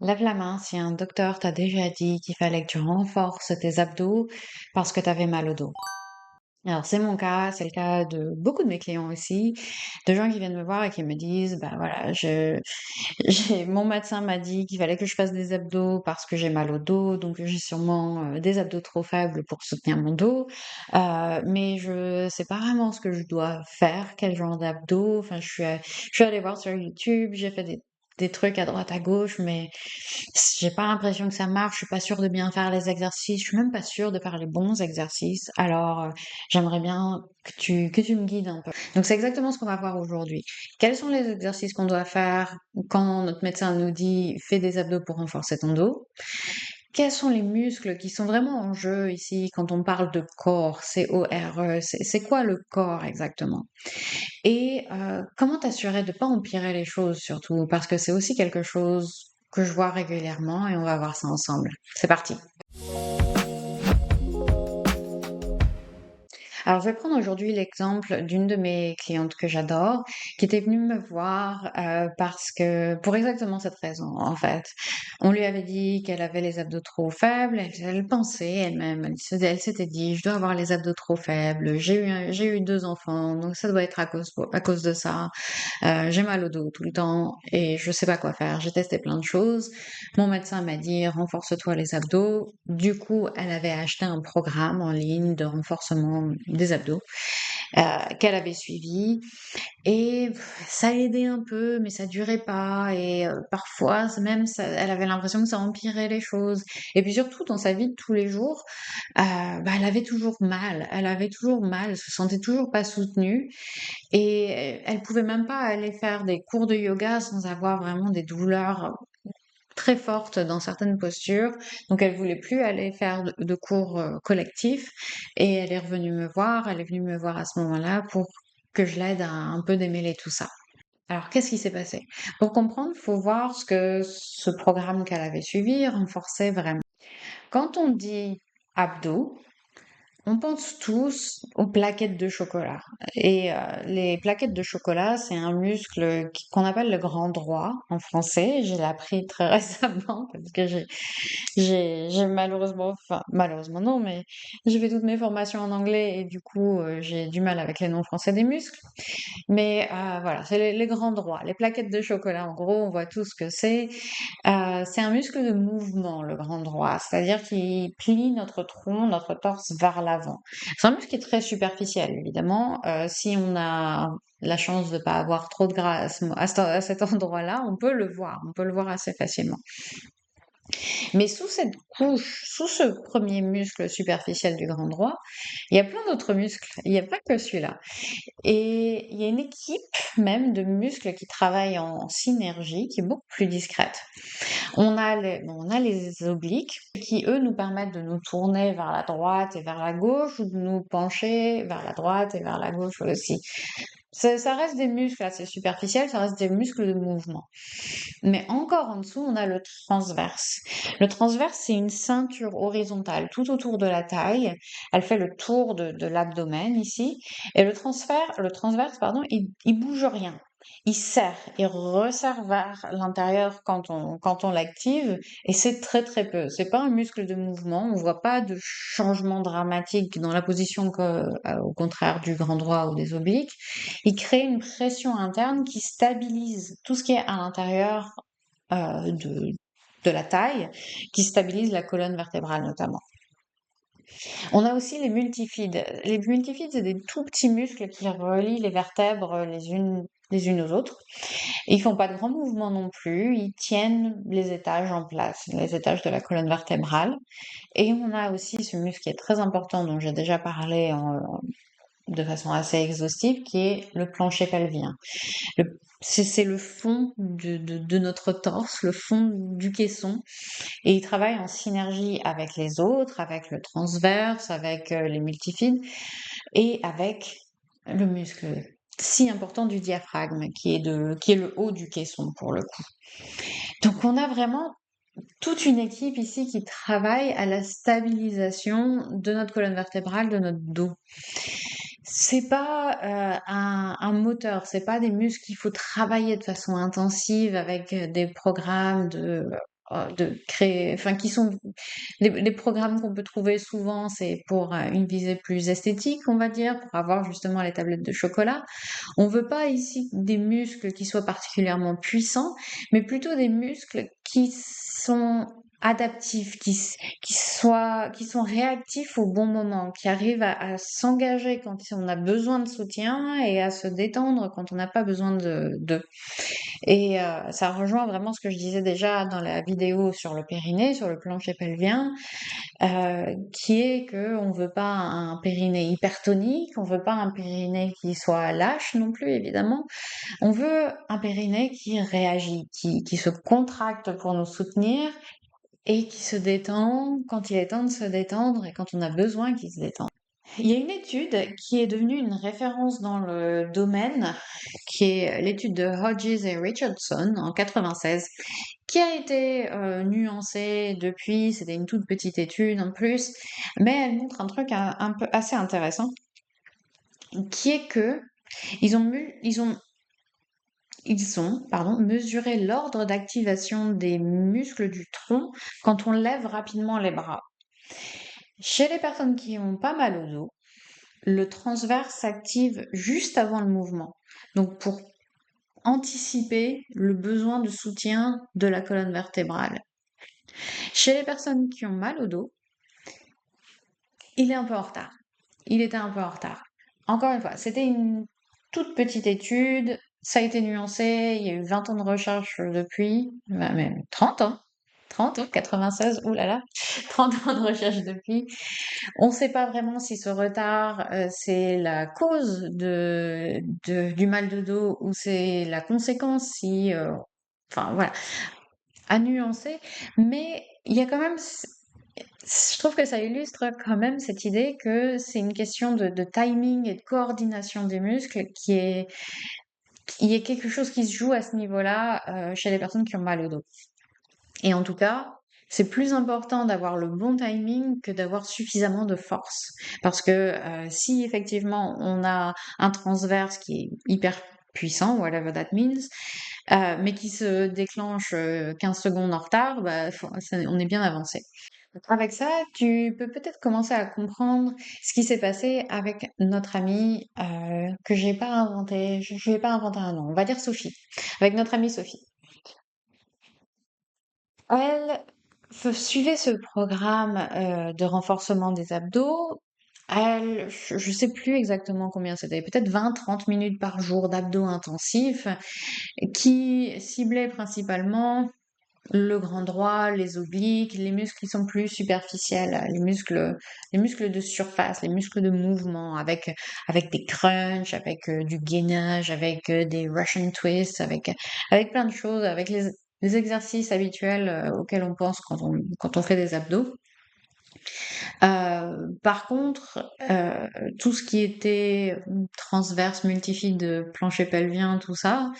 Lève la main si un docteur t'a déjà dit qu'il fallait que tu renforces tes abdos parce que tu avais mal au dos. Alors c'est mon cas, c'est le cas de beaucoup de mes clients aussi, de gens qui viennent me voir et qui me disent, bah voilà, mon médecin m'a dit qu'il fallait que je fasse des abdos parce que j'ai mal au dos, donc j'ai sûrement des abdos trop faibles pour soutenir mon dos, mais je sais pas vraiment ce que je dois faire, quel genre d'abdos. Enfin, je suis allée voir sur YouTube, j'ai fait des trucs à droite à gauche, mais j'ai pas l'impression que ça marche. Je suis pas sûre de bien faire les exercices. Je suis même pas sûre de faire les bons exercices. Alors, j'aimerais bien que tu me guides un peu. Donc, c'est exactement ce qu'on va voir aujourd'hui. Quels sont les exercices qu'on doit faire quand notre médecin nous dit fais des abdos pour renforcer ton dos? Quels sont les muscles qui sont vraiment en jeu ici quand on parle de corps, C-O-R-E? C'est quoi le corps exactement? Et comment t'assurer de pas empirer les choses surtout? Parce que c'est aussi quelque chose que je vois régulièrement et on va voir ça ensemble. C'est parti. Alors, je vais prendre aujourd'hui l'exemple d'une de mes clientes que j'adore, qui était venue me voir parce que, pour exactement cette raison, en fait. On lui avait dit qu'elle avait les abdos trop faibles, elle pensait elle-même, elle s'était dit, je dois avoir les abdos trop faibles, j'ai eu deux enfants, donc ça doit être à cause de ça. J'ai mal au dos tout le temps et je sais pas quoi faire. J'ai testé plein de choses. Mon médecin m'a dit renforce-toi les abdos. Du coup, elle avait acheté un programme en ligne de renforcement des abdos qu'elle avait suivi et ça aidait un peu, mais ça durait pas et parfois elle avait l'impression que ça empirait les choses. Et puis surtout dans sa vie de tous les jours, bah, elle avait toujours mal. Elle avait toujours mal, elle se sentait toujours pas soutenue et elle pouvait même pas aller faire des cours de yoga sans avoir vraiment des douleurs très fortes dans certaines postures. Donc elle voulait plus aller faire de cours collectifs et elle est venue me voir à ce moment-là pour que je l'aide à un peu démêler tout ça. Alors qu'est-ce qui s'est passé? Pour comprendre, il faut voir ce que ce programme qu'elle avait suivi renforçait vraiment. Quand on dit abdos, on pense tous aux plaquettes de chocolat. Et les plaquettes de chocolat, c'est un muscle qu'on appelle le grand droit en français. Je l'ai appris très récemment parce que j'ai malheureusement, enfin malheureusement non, mais j'ai fait toutes mes formations en anglais et du coup j'ai du mal avec les noms français des muscles. Mais voilà, c'est les grands droits, les plaquettes de chocolat. En gros, on voit tout ce que c'est. C'est un muscle de mouvement, le grand droit, c'est-à-dire qu'il plie notre tronc, notre torse vers l'avant. C'est un muscle qui est très superficiel, évidemment. Si on a la chance de ne pas avoir trop de gras à cet endroit-là, on peut le voir assez facilement. Mais sous cette couche, sous ce premier muscle superficiel du grand droit, il y a plein d'autres muscles. Il n'y a pas que celui-là. Et il y a une équipe même de muscles qui travaillent en synergie, qui est beaucoup plus discrète. On a les obliques qui, eux, nous permettent de nous tourner vers la droite et vers la gauche ou de nous pencher vers la droite et vers la gauche aussi. Ça reste des muscles assez superficiels, ça reste des muscles de mouvement. Mais encore en dessous, on a le transverse. Le transverse, c'est une ceinture horizontale tout autour de la taille. Elle fait le tour de l'abdomen ici. Et le transverse, pardon, il bouge rien. Il serre, il resserre vers l'intérieur quand on l'active, et c'est très très peu. C'est pas un muscle de mouvement, on voit pas de changement dramatique dans la position au contraire du grand droit ou des obliques. Il crée une pression interne qui stabilise tout ce qui est à l'intérieur de la taille, qui stabilise la colonne vertébrale notamment. On a aussi les multifides. Les multifides, c'est des tout petits muscles qui relient les vertèbres les unes aux autres. Et ils font pas de grands mouvements non plus, ils tiennent les étages en place, les étages de la colonne vertébrale. Et on a aussi ce muscle qui est très important, dont j'ai déjà parlé de façon assez exhaustive, qui est le plancher pelvien. C'est le fond de notre torse, le fond du caisson, et il travaille en synergie avec les autres, avec le transverse, avec les multifides, et avec le muscle si important du diaphragme, qui est le haut du caisson pour le coup. Donc on a vraiment toute une équipe ici qui travaille à la stabilisation de notre colonne vertébrale, de notre dos. C'est pas un moteur, c'est pas des muscles qu'il faut travailler de façon intensive avec des programmes de créer, enfin, qui sont les programmes qu'on peut trouver souvent, c'est pour une visée plus esthétique, on va dire, pour avoir justement les tablettes de chocolat. On veut pas ici des muscles qui soient particulièrement puissants, mais plutôt des muscles qui sont adaptifs, qui sont réactifs au bon moment, qui arrivent à s'engager quand on a besoin de soutien et à se détendre quand on n'a pas besoin de. Et ça rejoint vraiment ce que je disais déjà dans la vidéo sur le périnée, sur le plancher pelvien, qui est que on veut pas un périnée hypertonique, on veut pas un périnée qui soit lâche non plus, évidemment. On veut un périnée qui réagit, qui se contracte pour nous soutenir et qui se détend quand il est temps de se détendre et quand on a besoin qu'il se détende. Il y a une étude qui est devenue une référence dans le domaine, qui est l'étude de Hodges et Richardson en 96, qui a été nuancée depuis. C'était une toute petite étude en plus, mais elle montre un truc un peu assez intéressant, qui est que ils ont, pardon, mesuré l'ordre d'activation des muscles du tronc quand on lève rapidement les bras. Chez les personnes qui ont pas mal au dos, le transverse s'active juste avant le mouvement. Donc pour anticiper le besoin de soutien de la colonne vertébrale. Chez les personnes qui ont mal au dos, il est un peu en retard. Il était un peu en retard. Encore une fois, c'était une toute petite étude, ça a été nuancé, il y a eu 20 ans de recherche depuis, même 30 ans. 30 ans, 96, oulala, 30 ans de recherche depuis. On ne sait pas vraiment si ce retard, c'est la cause du mal de dos ou c'est la conséquence si, enfin voilà, à nuancer. Mais il y a quand même, je trouve que ça illustre quand même cette idée que c'est une question de timing et de coordination des muscles qui est quelque chose qui se joue à ce niveau-là, chez les personnes qui ont mal au dos. Et en tout cas, c'est plus important d'avoir le bon timing que d'avoir suffisamment de force. Parce que si effectivement on a un transverse qui est hyper puissant, whatever that means, mais qui se déclenche 15 secondes en retard, bah, on est bien avancé. Avec ça, tu peux peut-être commencer à comprendre ce qui s'est passé avec notre amie que j'ai pas inventé, je vais pas inventer un nom, on va dire Sophie, avec notre amie Sophie. Elle suivait ce programme de renforcement des abdos. Je sais plus exactement combien c'était, peut-être 20-30 minutes par jour d'abdos intensifs qui ciblaient principalement le grand droit, les obliques, les muscles qui sont plus superficiels, les muscles de surface, les muscles de mouvement, avec des crunchs, avec du gainage, avec des Russian twists, avec plein de choses, avec les exercices habituels auxquels on pense quand on fait des abdos. Par contre, tout ce qui était transverse, multifide, plancher pelvien, tout ça,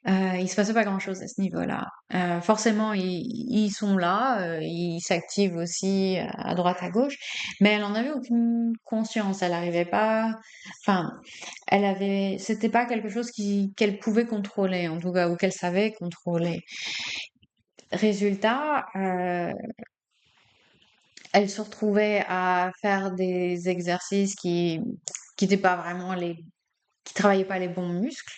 il se passait pas grand-chose à ce niveau-là. Forcément, ils sont là, ils s'activent aussi à droite, à gauche, mais elle en avait aucune conscience. Elle arrivait pas, enfin, c'était pas quelque chose qu'elle pouvait contrôler, en tout cas, ou qu'elle savait contrôler. Résultat, elle se retrouvait à faire des exercices qui étaient pas vraiment qui travaillaient pas les bons muscles,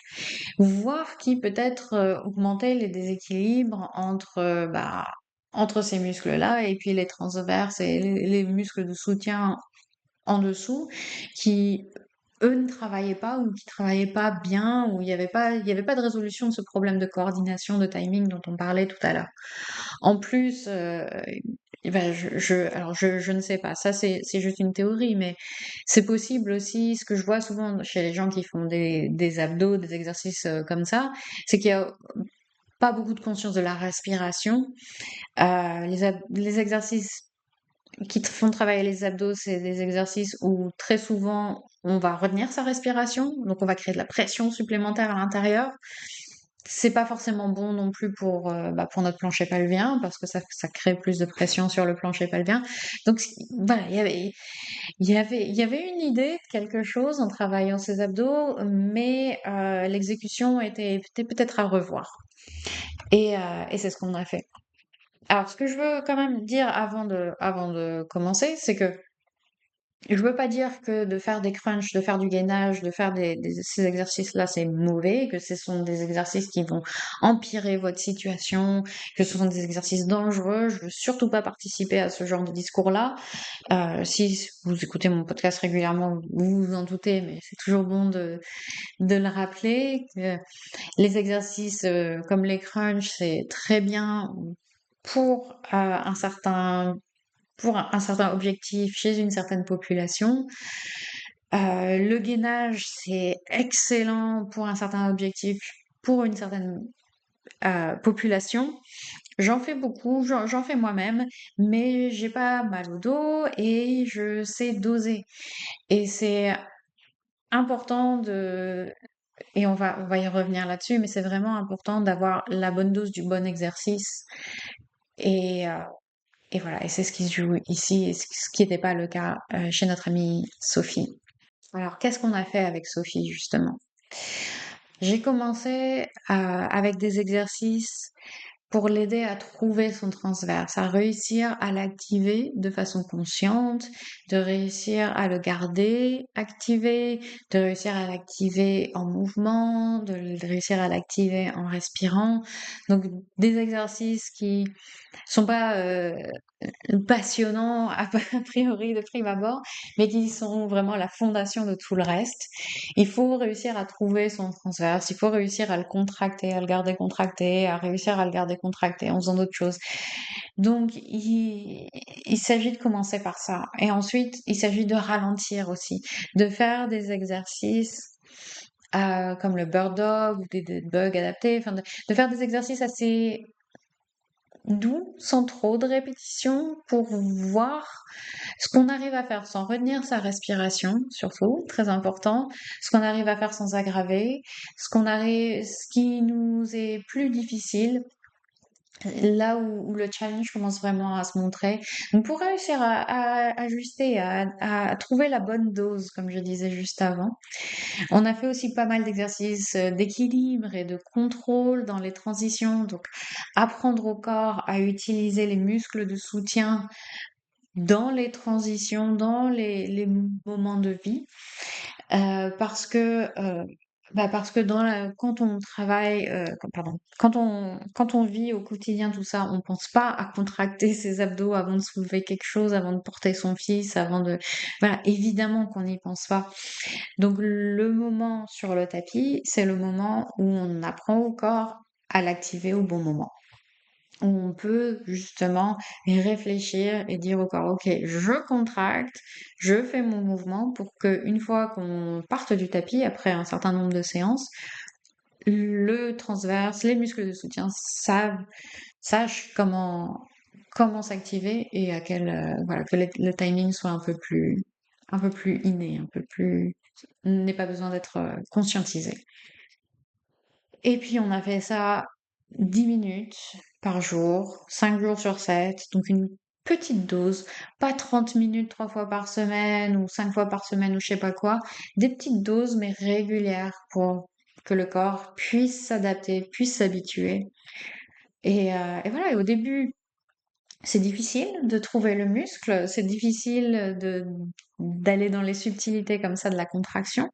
voire qui peut-être augmentaient les déséquilibres entre ces muscles-là et puis les transverses et les muscles de soutien en dessous qui eux ne travaillaient pas ou qui travaillaient pas bien ou il y avait pas de résolution de ce problème de coordination, de timing dont on parlait tout à l'heure. En plus, eh ben, alors je ne sais pas, ça c'est juste une théorie, mais c'est possible aussi, ce que je vois souvent chez les gens qui font des abdos, des exercices comme ça, c'est qu'il y a pas beaucoup de conscience de la respiration. Les exercices qui font travailler les abdos, c'est des exercices où très souvent on va retenir sa respiration, donc on va créer de la pression supplémentaire à l'intérieur. C'est pas forcément bon non plus pour notre plancher pelvien parce que ça crée plus de pression sur le plancher pelvien. Donc voilà, il y avait une idée de quelque chose en travaillant ses abdos, mais l'exécution était peut-être à revoir. Et c'est ce qu'on a fait. Alors, ce que je veux quand même dire avant de commencer, c'est que je veux pas dire que de faire des crunchs, de faire du gainage, de faire ces exercices-là, c'est mauvais, que ce sont des exercices qui vont empirer votre situation, que ce sont des exercices dangereux. Je veux surtout pas participer à ce genre de discours-là. Si vous écoutez mon podcast régulièrement, vous vous en doutez, mais c'est toujours bon de le rappeler que les exercices comme les crunchs, c'est très bien pour un certain objectif chez une certaine population. Le gainage, c'est excellent pour un certain objectif pour une certaine population. J'en fais beaucoup, j'en fais moi-même, mais j'ai pas mal au dos et je sais doser. Et c'est important et on va y revenir là-dessus, mais c'est vraiment important d'avoir la bonne dose du bon exercice. Et, euh, et voilà, et c'est ce qui se joue ici, et ce qui n'était pas le cas chez notre amie Sophie. Alors, qu'est-ce qu'on a fait avec Sophie, justement? J'ai commencé avec des exercices pour l'aider à trouver son transverse, à réussir à l'activer de façon consciente, de réussir à le garder activé, de réussir à l'activer en mouvement, de réussir à l'activer en respirant. Donc des exercices qui sont pas passionnants a priori de prime abord, mais qui sont vraiment la fondation de tout le reste. Il faut réussir à trouver son transverse, il faut réussir à le contracter, à le garder contracté, à réussir à le garder contracté en faisant d'autres choses. Donc, il s'agit de commencer par ça. Et ensuite, il s'agit de ralentir aussi, de faire des exercices comme le bird dog ou des bugs adaptés, enfin de faire des exercices assez doux, sans trop de répétitions, pour voir ce qu'on arrive à faire sans retenir sa respiration, surtout, très important, ce qu'on arrive à faire sans aggraver, ce qui nous est plus difficile, là où le challenge commence vraiment à se montrer. Donc pour réussir à ajuster, à trouver la bonne dose, comme je disais juste avant, on a fait aussi pas mal d'exercices d'équilibre et de contrôle dans les transitions. Donc apprendre au corps à utiliser les muscles de soutien dans les transitions, dans les moments de vie, parce que quand on travaille, quand on vit au quotidien tout ça, on pense pas à contracter ses abdos avant de soulever quelque chose, avant de porter son fils, voilà, évidemment qu'on n'y pense pas. Donc le moment sur le tapis, c'est le moment où on apprend au corps à l'activer au bon moment, où on peut justement réfléchir et dire au corps, ok, je contracte, je fais mon mouvement pour que une fois qu'on parte du tapis, après un certain nombre de séances, le transverse, les muscles de soutien sachent comment s'activer et voilà, que le timing soit un peu plus inné, n'ait pas besoin d'être conscientisé. Et puis on a fait ça 10 minutes par jour, 5 jours sur 7, donc une petite dose, pas 30 minutes 3 fois par semaine ou 5 fois par semaine ou je sais pas quoi, des petites doses mais régulières pour que le corps puisse s'adapter, puisse s'habituer. Et voilà, et au début, c'est difficile de trouver le muscle, c'est difficile d'aller dans les subtilités comme ça de la contraction.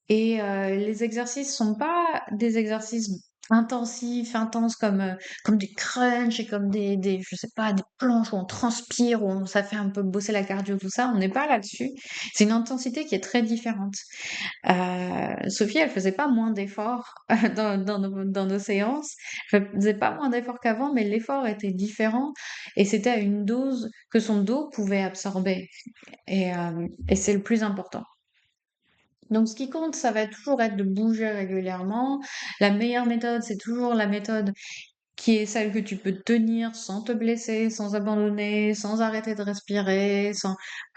Et les exercices sont pas des exercices intensifs, intenses comme des crunchs et comme je sais pas, des planches où on transpire, ça fait un peu bosser la cardio, tout ça. On n'est pas là-dessus. C'est une intensité qui est très différente. Sophie, elle faisait pas moins d'efforts dans nos séances. Elle faisait pas moins d'efforts qu'avant, mais l'effort était différent et c'était à une dose que son dos pouvait absorber. Et c'est le plus important. Donc, ce qui compte, ça va toujours être de bouger régulièrement. La meilleure méthode, c'est toujours la méthode qui est celle que tu peux tenir sans te blesser, sans abandonner, sans arrêter de respirer,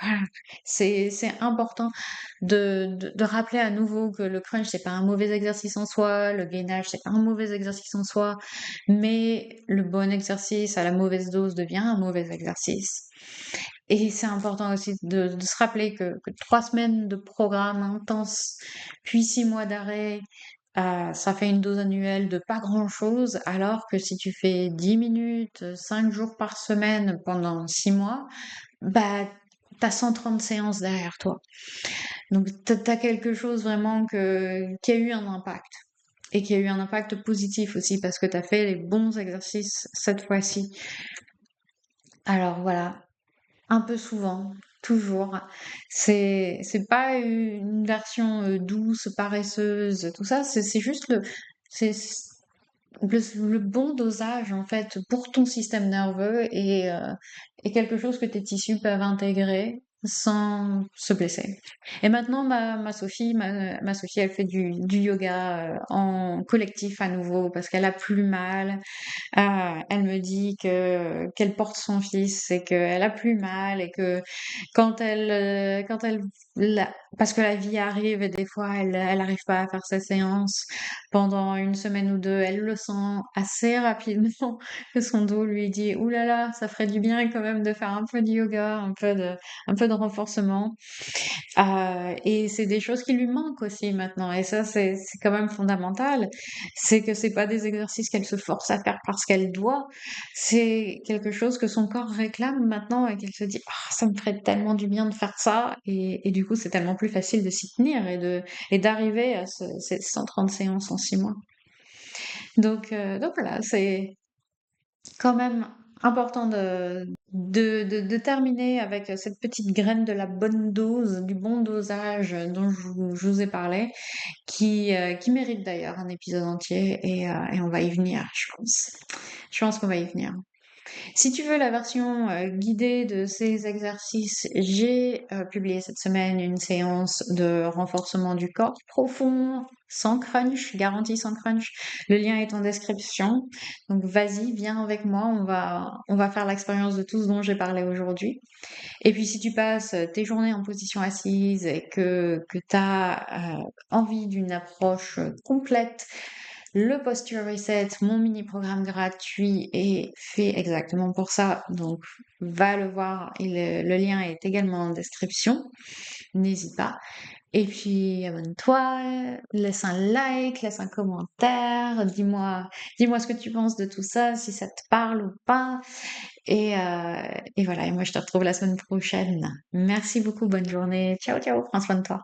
voilà. C'est important de rappeler à nouveau que le crunch, c'est pas un mauvais exercice en soi, le gainage, c'est pas un mauvais exercice en soi, mais le bon exercice à la mauvaise dose devient un mauvais exercice. Et c'est important aussi de se rappeler que 3 semaines de programme intense, puis 6 mois d'arrêt, ça fait une dose annuelle de pas grand-chose, alors que si tu fais 10 minutes, 5 jours par semaine pendant 6 mois, bah, tu as 130 séances derrière toi. Donc tu as quelque chose vraiment qui a eu un impact et qui a eu un impact positif aussi parce que tu as fait les bons exercices cette fois-ci. Alors voilà, un peu souvent, toujours. C'est pas une version douce, paresseuse, tout ça. C'est juste c'est le bon dosage en fait pour ton système nerveux et quelque chose que tes tissus peuvent intégrer sans se blesser. Et maintenant, ma Sophie, elle fait du yoga en collectif à nouveau parce qu'elle a plus mal. Elle me dit qu'elle porte son fils et qu'elle a plus mal et que quand elle, parce que la vie arrive et des fois elle arrive pas à faire sa séance pendant une semaine ou deux, elle le sent assez rapidement que son dos lui dit, ouh là là, ça ferait du bien quand même de faire un peu de yoga, un peu de renforcement. Et c'est des choses qui lui manquent aussi maintenant. Et ça, c'est quand même fondamental. C'est que c'est pas des exercices qu'elle se force à faire parce qu'elle doit. C'est quelque chose que son corps réclame maintenant et qu'elle se dit, ah, ça me ferait tellement du bien de faire ça. Et du coup, c'est tellement plus facile de s'y tenir et d'arriver à ces 130 séances en 6 mois. Donc voilà, c'est quand même important de terminer avec cette petite graine de la bonne dose, du bon dosage dont je vous ai parlé, qui mérite d'ailleurs un épisode entier et on va y venir, je pense. Je pense qu'on va y venir. Si tu veux la version guidée de ces exercices, j'ai publié cette semaine une séance de renforcement du corps profond, sans crunch, garantie sans crunch. Le lien est en description. Donc vas-y, viens avec moi, on va faire l'expérience de tout ce dont j'ai parlé aujourd'hui. Et puis si tu passes tes journées en position assise et que tu as envie d'une approche complète, le Posture Reset, mon mini-programme gratuit est fait exactement pour ça. Donc va le voir et le lien est également en description. N'hésite pas. Et puis abonne-toi, laisse un like, laisse un commentaire, dis-moi ce que tu penses de tout ça, si ça te parle ou pas. Et voilà, et moi je te retrouve la semaine prochaine. Merci beaucoup, bonne journée. Ciao, ciao, prends soin de toi.